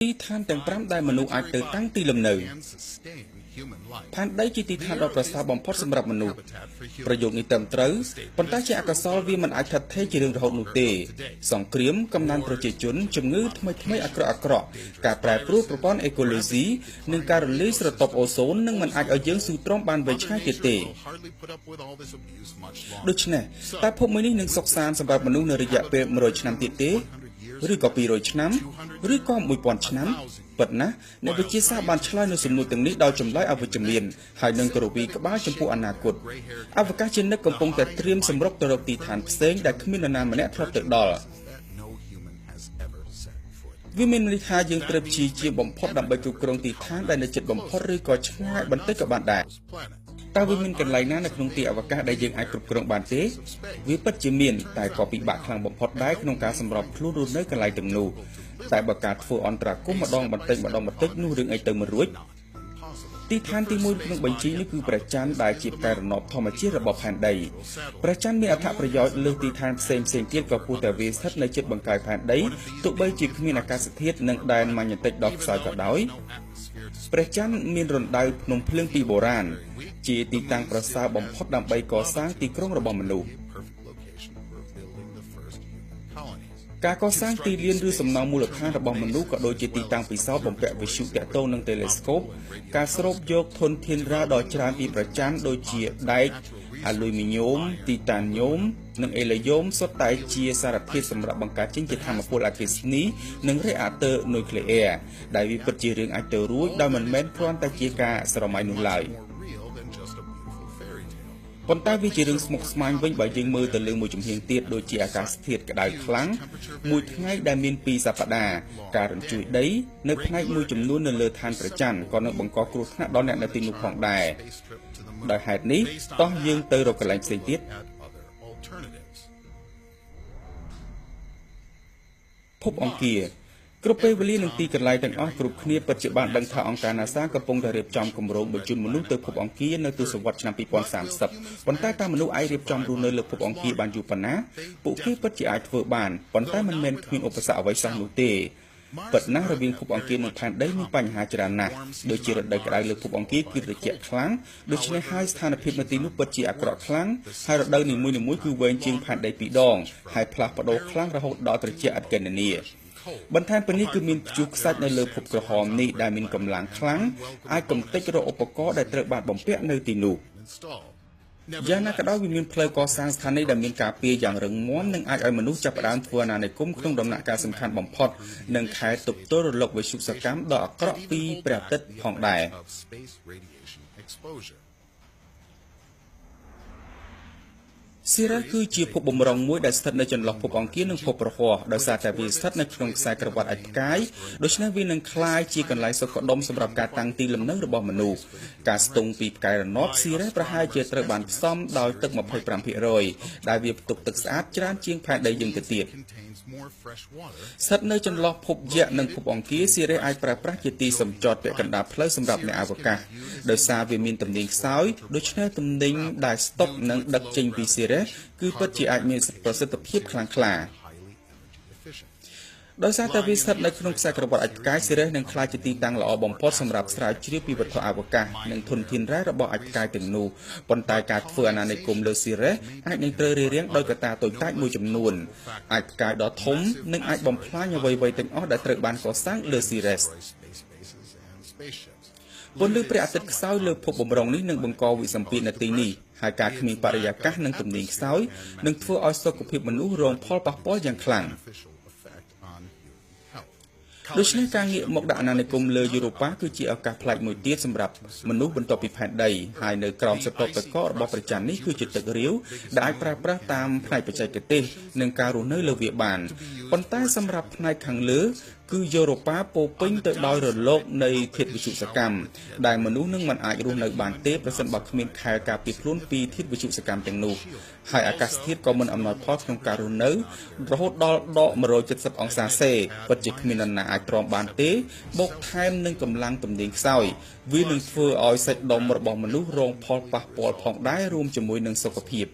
ទីឋានទាំង5ដែលមនុស្សអាចទៅតាំងទីលំនៅផែនដីជាទីឋានដ៏ប្រសើរបំផុតសម្រាប់មនុស្សប្រយោគនេះត្រឹមត្រូវប៉ុន្តែជាអកុសលវាមិនអាចថិតថេរជារឿងរហូតនោះទេសង្គ្រាមកំណើនប្រជាជនជំងឺថ្មីអាក្រក់ការប្រែប្រួលប្រព័ន្ធអេកូឡូស៊ីនិងការរលាយស្រទាប់អូសូននឹងមិនអាចឲ្យយើងស៊ូទ្រាំបានវែងឆ្ងាយទៀតទេដូច្នេះតើភពមួយនេះនឹងសុខសាន្តសម្រាប់មនុស្សនៅរយៈពេល100ឆ្នាំទៀតទេឬក៏200ឆ្នាំឬក៏1000ឆ្នាំពិតណាស់អ្នកវិទ្យាសាស្ត្របានឆ្លើយនៅសំណួរទាំងនេះដោយចម្លើយអវិជ្ជមានហើយនឹងគ្រវីក្បាលចំពោះអនាគតអវកាសជានិកកំពុងតែត្រៀមសម្រុកទៅរកទីឋានផ្សេងដែលគ្មាននរណាម្នាក់ធ្លាប់ទៅដល់វាមានន័យថាយើងត្រូវព្យាយាមបំផុតដើម្បីគ្រប់គ្រងទីឋានដែលនៅជិតបំផុតឬក៏ឆ្ងាយបន្តិចក៏បានដែរតើវាមានកន្លែងណានៅក្នុងទីអវកាសដែលយើងអាចគ្រប់គ្រងបានទេវាពិតជាមានតែក៏ពិបាកខ្លាំងបំផុតដែរក្នុងការសម្របខ្លួនរស់នៅកន្លែងទាំងនោះតែបើការធ្វើអន្តរាគមន៍ម្ដងបន្តិចនោះរឿងអីទៅមិនរួចទីឋានទី1ក្នុងបញ្ជីនេះគឺព្រះច័ន្ទដែលជាផ្កាយរណបធម្មជាតិរបស់ផែនដីព្រះច័ន្ទមានអត្ថប្រយោជន៍លើសទីឋានផ្សេងទៀតក៏ពោលតែវាស្ថិតនៅជិតបង្កាយផែនដីទោះបីជាគ្មានអាកាសធាតុនិងដែនម៉ាញ៉េទិកដ៏ខ្សោយក៏ដោយព្រះច័ន្ទមានរណ្ដៅភ្នំភ្លើងពីបុរាណជាទីតាំងប្រសើរបំផុតដើម្បីកសាងទីក្រុងរបស់មនុស្សការកសាងទីលានឬសំណង់មូលដ្ឋានរបស់មនុស្សក៏ដូចជាទីតាំងពិសោធន៍បំពាក់វិទ្យុតាក់ទងនឹងតេឡេស្កូបការស្រូបយកធនធានរ៉ាដ៏ច្រើនពីព្រះច័ន្ទដូចជាដែកអាលុយមីញ៉ូមទីតាញ៉ូមនិងអេឡូយ៉ូមសុទ្ធតែជាសារធាតុសម្រាប់បង្កើតចេញជាថាមពលអគ្គិសនីនិងរេអាទ័រនុយក្លេអ៊ែរដែលវាពិតជារឿងអាចទៅរួចដោយមិនមែនគ្រាន់តែជាការស្រមៃនោះឡើយប៉ុន្តែវាជារឿងស្មុគស្មាញវិញបើយើងមើលទៅលើមួយជំហានទៀតដូចជាអាកាសធាតុក្តៅខ្លាំងមួយថ្ងៃដែលមាន2សប្តាហ៍ការរញ្ជួយដីនៅផ្នែកមួយចំនួននៅលើឋានព្រះច័ន្ទក៏នឹងបង្កគ្រោះថ្នាក់ដល់អ្នកនៅទីនោះផងដែរដោយហេតុនេះតោះយើងទៅរកកន្លែងផ្សេងទៀតភពអង្គារគ្រប់ពេលវេលានិងទីកន្លែងទាំងអស់គ្រប់គ្នាពិតជាបានដឹងថាអង្គការ NASA កំពុងតែរៀបចំគម្រោងបញ្ជូនមនុស្សទៅភពអង្គារនៅទសវត្សរ៍ឆ្នាំ2030ប៉ុន្តែតើមនុស្សអាចរៀបចំរស់នៅលើភពអង្គារបានយូរប៉ុណ្ណាពួកគេពិតជាអាចធ្វើបានប៉ុន្តែមិនមែនគ្មានឧបសគ្គអ្វីសោះនោះទេពិតណាស់រវាងភពអង្គារនិងផែនដីមានបញ្ហាច្រើនណាស់ដូចជារដូវក្តៅលើភពអង្គារគឺត្រជាក់ខ្លាំងដូច្នេះហើយស្ថានភាពនៅទីនោះពិតជាអាក្រក់ខ្លាំងហើយរដូវនីមួយៗគឺវែងជាងផែនដី2ដងហើយផ្លាស់ប្ដូរខ្លាំងរហូតដល់ត្រជាក់ឥតគណនាបន្ថែមពីនេះគឺមានព្យុះខ្សាច់នៅលើភពក្រហមនេះដែលមានកម្លាំងខ្លាំងអាចកំទេចរកឧបករណ៍ដែលត្រូវបានបំពាក់នៅទីនោះយ៉ាងណាក៏ដោយវាមានផ្លូវកសាងស្ថានីយ៍ដែលមានការពារយ៉ាងរឹងមាំនិងអាចឲ្យមនុស្សចាប់ផ្ដើមធ្វើអាណានិគមក្នុងដំណាក់កាលសំខាន់បំផុតនិងខែទប់ទល់រលកវិទ្យុសកម្មដ៏អាក្រក់ពីព្រះអាទិត្យផងដែរSirius គឺជាភពបំរុងមួយដែលស្ថិតនៅចន្លោះភពអង្គារនិងភពព្រហស្បតិ៍ដោយសារតែវាស្ថិតនៅក្នុងខ្សែក្រវ៉ាត់អាចផ្កាយដូច្នេះវានឹងក្លាយជាកន្លែងសុខដុមសម្រាប់ការតាំងទីលំនៅរបស់មនុស្សការស្ទង់ពីផ្កាយរណប Sirius ប្រហែលជាត្រូវបានផ្សំដោយទឹក 25% ដែលវាផ្ទុកទឹកស្អាតច្រើនជាងផែនដីយើងទៅទៀតស្ថិតនៅចន្លោះភពយក្សនិងភពអង្គារ Sirius អាចប្រើប្រាស់ជាទីសម្ចតពាក់កណ្ដាលផ្លូវសម្រាប់អ្នកអវកាសដោយសារវាមានទំនាញខ្សោយដូច្នេះទំនិញដែលស្តុកនិងដឹកចេញពី Sirius គឺពិតជាអាចមានប្រសិទ្ធភាពខ្លាំងក្លាដោយសារតែវាស្ថិតនៅក្នុងខ្សែក្រវ៉ាត់អាចផ្កាយ Sirius នឹងក្លាយជាទីតាំងល្អបំផុតសម្រាប់ស្រាវជ្រាវពីវត្ថុអវកាសនិងធនធានរ៉ែរបស់អាចផ្កាយទាំងនោះប៉ុន្តែការធ្វើអាណានិគមលើ Sirius អាចនឹងត្រូវរារាំងដោយកត្តាតូចតាចមួយចំនួនអាចផ្កាយដ៏ធំនិងអាចបំផ្លាញអ្វីៗទាំងអស់ដែលត្រូវបានកសាងលើ Siriusពន្លឺព្រះអាទិត្យខ្សោយលើភពបំរុងនេះនឹងបង្កវិសម្ពាធនៅទីនេះហើយការគ្មានបរិយាកាសនិងទំនាញខ្សោយនឹងធ្វើឲ្យសុខភាពមនុស្សរងផលប៉ះពាល់យ៉ាងខ្លាំងដូច្នេះការងាកមកដាក់អាណានិគមលើយូរ៉ូប៉ាគឺជាឱកាសប្លែកមួយទៀតសម្រាប់មនុស្សបន្ទាប់ពីផែនដីហើយនៅក្រោមស្រទាប់ទឹកកករបស់ព្រះច័ន្ទនេះគឺជាទឹករាវដែលអាចប្រើប្រាស់តាមផ្នែកបច្ចេកទេសនិងការរស់នៅលើវាបានប៉ុន្តែសម្រាប់ផ្នែកខាងលើគឺយូរ៉ូប៉ាពោពេញទៅដោយរលកនៃធាតុវិទ្យុសកម្មដែលមនុស្សនឹងមិនអាចរស់នៅបានទេប្រសិនបើគ្មានខែលការពារខ្លួនពីធាតុវិទ្យុសកម្មទាំងនោះហើយអាកាសធាតុក៏មិនអំណោយផលក្នុងការរស់នៅរហូតដល់ដក170អង្សាសេពិតជាគ្មាននរណាអាចទ្រាំបានទេបូកថែមនឹងកម្លាំងទំនាញខ្សោយវានឹងធ្វើឲ្យសាច់ដុំរបស់មនុស្សរងផលប៉ះពាល់ផងដែររួមជាមួយនឹងសុខភាព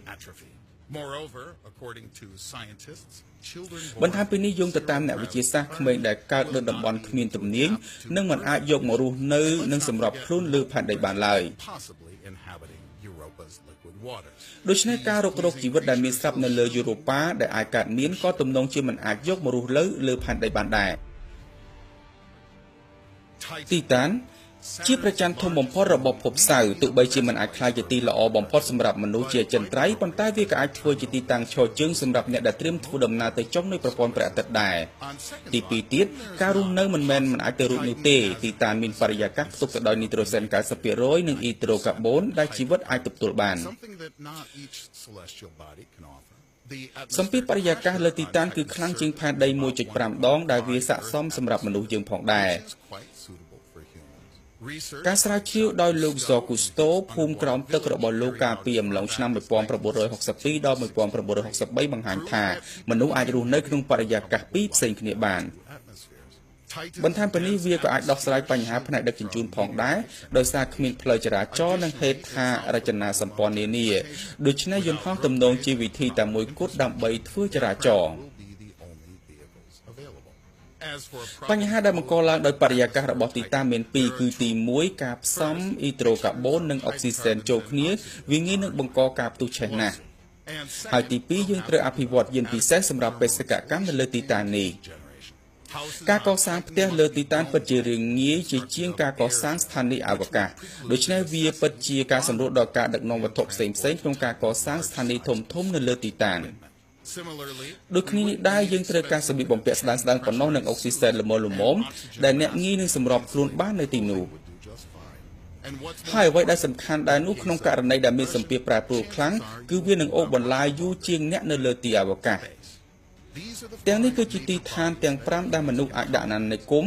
Moreover, according to scientists, children បន្ថែម born ពីនេះយោងទៅតាមអ្នកវិទ្យាសាស្ត្រក្មេងដែលកើតនៅតំបន់គ្មានទំនាញនឹងមិនអាចយកមករស់នៅនិងសម្របខ្លួនលើផែនដីបានឡើយ possibly inhabiting Europa's liquid waters. ដូច្នេះការរករកជីវិតដែលមានស្រាប់នៅលើយូរ៉ូប៉ាដែលអាចកើតមានក៏ទំនងជាមិនអាចយកមករស់លើផែនដីបានដែរ ទីតានជាប្រច័ណ្ឌធំបំផុតរបស់ភពសៅរ៍ទោះបីជាមិនអាចក្លាយជាទីល្អបំផុតសម្រាប់មនុស្សជាចិនត្រៃប៉ុន្តែវាក៏អាចធ្វើជាទីតាំងឈរជើងសម្រាប់អ្នកដែលត្រៀមធ្វើដំណើរទៅចុងនៃប្រព័ន្ធព្រះអាទិត្យដែរ ទីពីរទៀតការរស់នៅមិនមែនមិនអាចទៅរួចនោះទេទីតានមានបរិយាកាសផ្ទុកទៅដោយនីត្រូសែន 90% និងអ៊ីដ្រូកាបូនដែលជីវិតអាចទទួលបាន Something that not each celestial body can offer. The សម្ពាធបរិយាកាសលើទីតានគឺខ្លាំងជាងផែនដី 1.5 ដងដែលវាស័ក្តិសមសម្រាប់មនុស្សយើងផងដែរ is quite suitable for humans. Research ការស្រាវជ្រាវដោយលោក Zogusto ភូមិក្រោមទឹករបស់លោកកាលពីអំឡុងឆ្នាំ 1962 ដល់ 1963 បង្ហាញថាមនុស្សអាចរស់នៅក្នុងបរិយាកាសពីរផ្សេងគ្នាបាន atmospheres. បន្ថែមពីនេះវាក៏អាចដោះស្រាយបញ្ហាផ្នែកដឹកជញ្ជូនផងដែរដោយសារគ្មានផ្លូវចរាចរណ៍និងហេដ្ឋារចនាសម្ព័ន្ធនានាដូច្នេះយន្តហោះទំនងជាវិធីតែមួយគត់ដើម្បីធ្វើចរាចរណ៍ Will be the only vehicles available. As for a បញ្ហាដែលបង្កឡើងដោយបរិយាកាសរបស់ទីតានមានពីរគឺទី1ការផ្សំអ៊ីដ្រូកាបូននិងអុកស៊ីសែនចូលគ្នាវាងាយនឹងបង្កការផ្ទុះឆេះណាស់ and ហើយទី2យើងត្រូវអភិវឌ្ឍយានពិសេសសម្រាប់បេសកកម្មនៅលើទីតាននេះ generation. ការកសាងផ្ទះលើទីតានពិតជារឿងងាយជាងការកសាងស្ថានីយ៍អវកាសដូច្នេះវាពិតជាការសម្រួលដល់ការដឹកនាំវត្ថុផ្សេងៗក្នុងការកសាងស្ថានីយ៍ធំៗនៅលើទីតាន Similarly, ដូចគ្នានេះដែរយើងត្រូវការសម្ភារបំពាក់ស្ដើងៗប៉ុណ្ណោះនិងអុកស៊ីសែនល្មមៗដែលអ្នកងាយនឹងសម្របខ្លួនបាននៅទីនោះ would do just fine. And what's ហើយអ្វីដែលសំខាន់ដែរនោះក្នុងករណីដែលមានសម្ពាធប្រែប្រួលខ្លាំងគឺវានឹងអូសបន្លាយយូរជាងអ្នកនៅលើទីអវកាស these are the ទាំងនេះគឺជាទីឋានទាំង5ដែលមនុស្សអាចដាក់អាណានិគម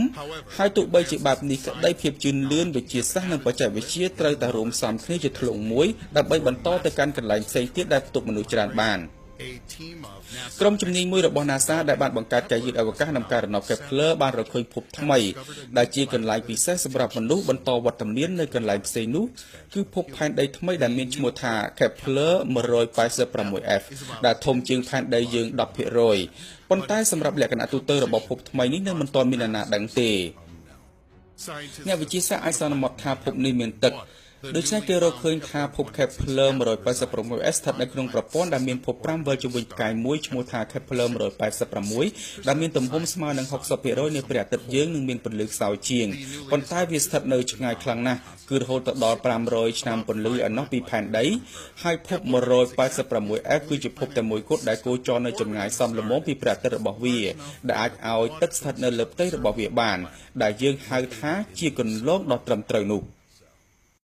ហើយទោះបីជាបែបនេះក្តីភាពជឿនលឿនវិទ្យាសាស្ត្រនិងបច្ចេកវិទ្យាត្រូវតែរួមផ្សំគ្នាជាធ្លុងមួយដើម្បីបន្តទៅកាន់កន្លែងផ្សេងទៀតដែលផ្ទុកមនុស្សច្រើនបាន a team of NASA ក្រុមជំនាញមួយរបស់ NASA ដែលបានបង្កើតការយឺតអវកាសនិងការរណប Kepler បានរកឃើញភពថ្មីដែលជាកន្លែងពិសេសសម្រាប់មនុស្សបន្តវត្តមាននៅកន្លែងផ្សេងនោះគឺភពផែនដីថ្មីដែលមានឈ្មោះថា Kepler 186f ដែលធំជាងផែនដីយើង 10% ប៉ុន្តែសម្រាប់លក្ខណៈទូទៅរបស់ភពថ្មីនេះនៅមិនទាន់មានអ្នកណាដឹងទេ scientists អ្នកវិទ្យាសាស្ត្រអាចសន្មតថាភពនេះមានទឹកដូច្នេះគេរកឃើញថាភព Kepler 186s ស្ថិតនៅក្នុងប្រព័ន្ធដែលមានភព5វិលជុំវិញផ្កាយមួយឈ្មោះថា Kepler 186ដែលមានទំហំស្មើនឹង 60% នៃព្រះអាទិត្យយើងនិងមានពន្លឺខ្សោយជាងប៉ុន្តែវាស្ថិតនៅឆ្ងាយខ្លាំងណាស់គឺរហូតដល់500ឆ្នាំពន្លឺឯណោះពីផែនដីហើយភព 186f គឺជាភពតែមួយគត់ដែលគោចរនៅចម្ងាយសមល្មមពីព្រះអាទិត្យរបស់វាដែលអាចឲ្យទឹកស្ថិតនៅលើផ្ទៃរបស់វាបានដែលយើងហៅថាជាគន្លងដ៏ត្រឹមត្រូវនោះ